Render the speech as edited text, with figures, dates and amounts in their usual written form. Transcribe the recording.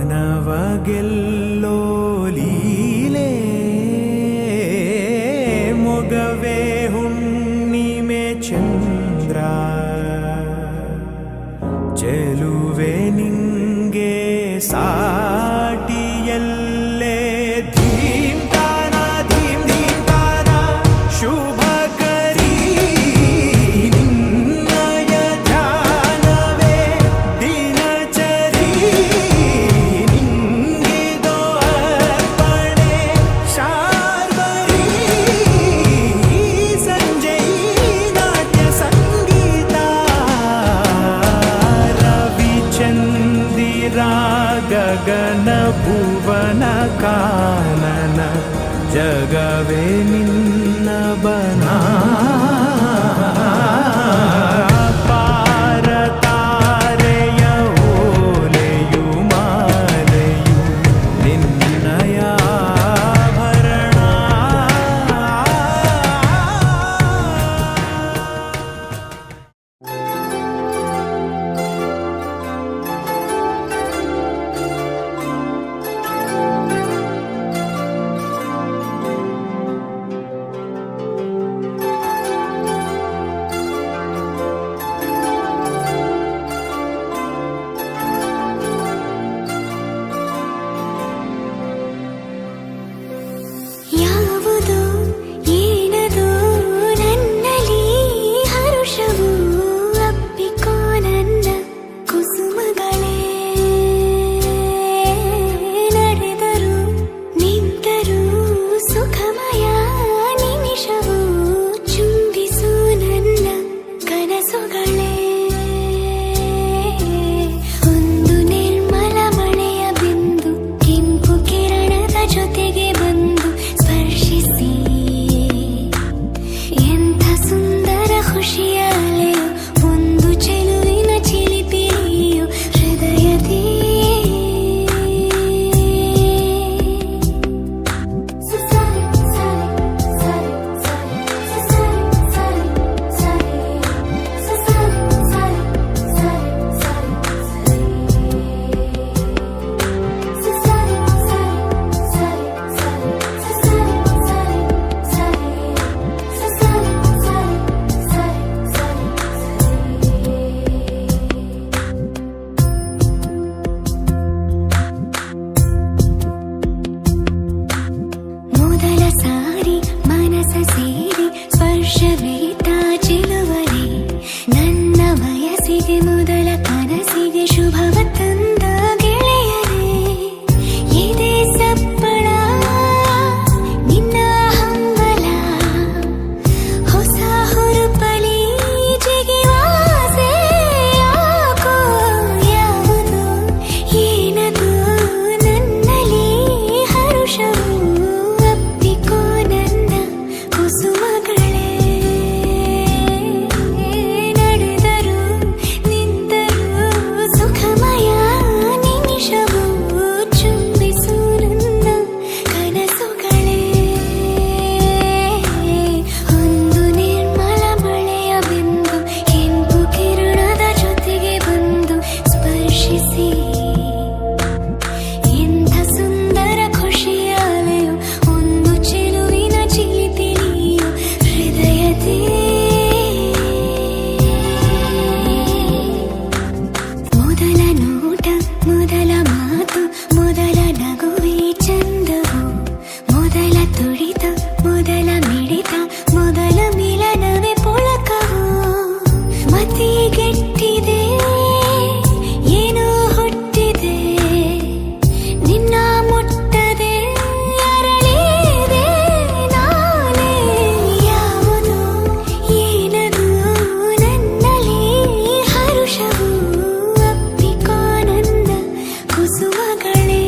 ಗೆಲ್ಲೋ ಲೀಲೆ ಮೊಗವೇ ಹುಣ್ಣಿಮೆ ಚಂದ್ರ ಚೆಲುವೆ ನಿಂಗೆ ಸಾಟಿಯಲ್ಲೇ ಧೀಮ್ ತಾನ ಧೀಮ್ ಧೀಮ್ ತಾನ ಶುಭ ಕರಿ ನಿನ್ನಯ ಧ್ಯಾನವೇ ದಿನಚರಿ ನಿಂಗಿದೋ ಅರ್ಪಣೆ ಶಾರ್ವರಿ ಸಂಜೈ ನಾಟ್ಯ ಸಂಗೀತ ರವಿಚಂದಿರ ಗಗನ ಭುವನ ಕಾನನ ಜಗವೇ ನಿನ್ನ ಬನಾ ಪಾರ ತಾರೆಯ ಓಲೆಯು ಮಾಲೆಯು ನಿನ್ನಯ ಆಭರಣ ಯಾವುದೋ ಏನದೋ ನನ್ನಲ್ಲಿ ಹರುಷವು ಅಪ್ಪಿಕೋ ನನ್ನ ಕುಸುಮಗಳೇ ನಡೆದರು ನಿಂತರು ಸುಖಮಯ ನಿಮಿಷವು ಚುಂಬಿಸು ನನ್ನ ಕನಸುಗಳೇ ಒಂದು ನಿರ್ಮಲ ಮಳೆಯ ಬಿಂದು ಕೆಂಪು ಕಿರಣದ ಜೊತೆಗೆ ಬಂದು ಸ್ಪರ್ಶಿಸಿ ಎಂಥ ಸುಂದರ ಖುಷಿಯ ಅಲೆಯು ಒಂದು ಚೆಲುವಿನ ಚಿಲಿಪಿಲಿಯು ಹೃದಯದೇ ಸರಿ ಸರಿ ಸರಿ ಸರಿ ಸರಿ ಸರಿ ಸರಿ ಸರಿ ಮೊದಲ ಸಾರಿ ಮನಸ ಸೇರಿ ಸ್ಪರ್ಶವೇತ ಚೆಲುವರೆ ನನ್ನ ವಯಸ್ಸಿಗೆ ಮೊದಲ ಕನಸಿಗೆ ಶುಭವ ತಂದ ಗೆಳೆಯರೇ ಇದೇ ಸಪ್ಪಳ ನಿನ್ನ ಹಂಬಲ ಹೊಸ ಹುರುಪಲಿ ಜಿಗಿವಾಸೆ ಯಾಕೋ ಯಾವುದು ಏನದು ನನ್ನಲ್ಲಿ ಹರುಷವು ಅಪ್ಪಿಕೋ ನನ್ನ ಕುಸುಮಗಳೇ ನಡೆದರು ನಿಂತರು ಸುಖಮಯ ನಿಮಿಷವು ಚುಂಬಿಸು ನನ್ನ ಕನಸುಗಳೇ ಒಂದು ನಿರ್ಮಲ ಮಳೆಯ ಬಿಂದು ಕೆಂಪು ಕಿರಣದ ಜೊತೆಗೆ ಬಂದು ಸ್ಪರ್ಶಿಸಿ ಎಂಥ ಸುಂದರ ಖುಷಿಯ ಅಲೆಯು ಒಂದು ಚೆಲುವಿನ ಚಿಲಿಪಿಲಿಯು ಹೃದಯದೇ ಮೊದಲ ನೋಟ ಮೊದಲ ಮಾತು ಮೊದಲ ನಗುವೆ ಚಂದವು ಮೊದಲ ತುಡಿತ ಮೊದಲ ಮಿಡಿತ ಮೊದಲ ಮಿಲನವೇ ಪುಳಕವು ಮತಿಗೆಟ್ಟಿದೆ ಏನೋ ಹುಟ್ಟಿದೆ ನಿನ್ನ ಮುಟ್ಟದೆ ಅರಳಿದೆ ನಾನೇ ಯಾವುದೋ ಏನದು ನನ್ನಲ್ಲಿ ಹರುಷವು ಅಪ್ಪಿಕೋ ನನ್ನ ಕುಸುಮಗಳೇ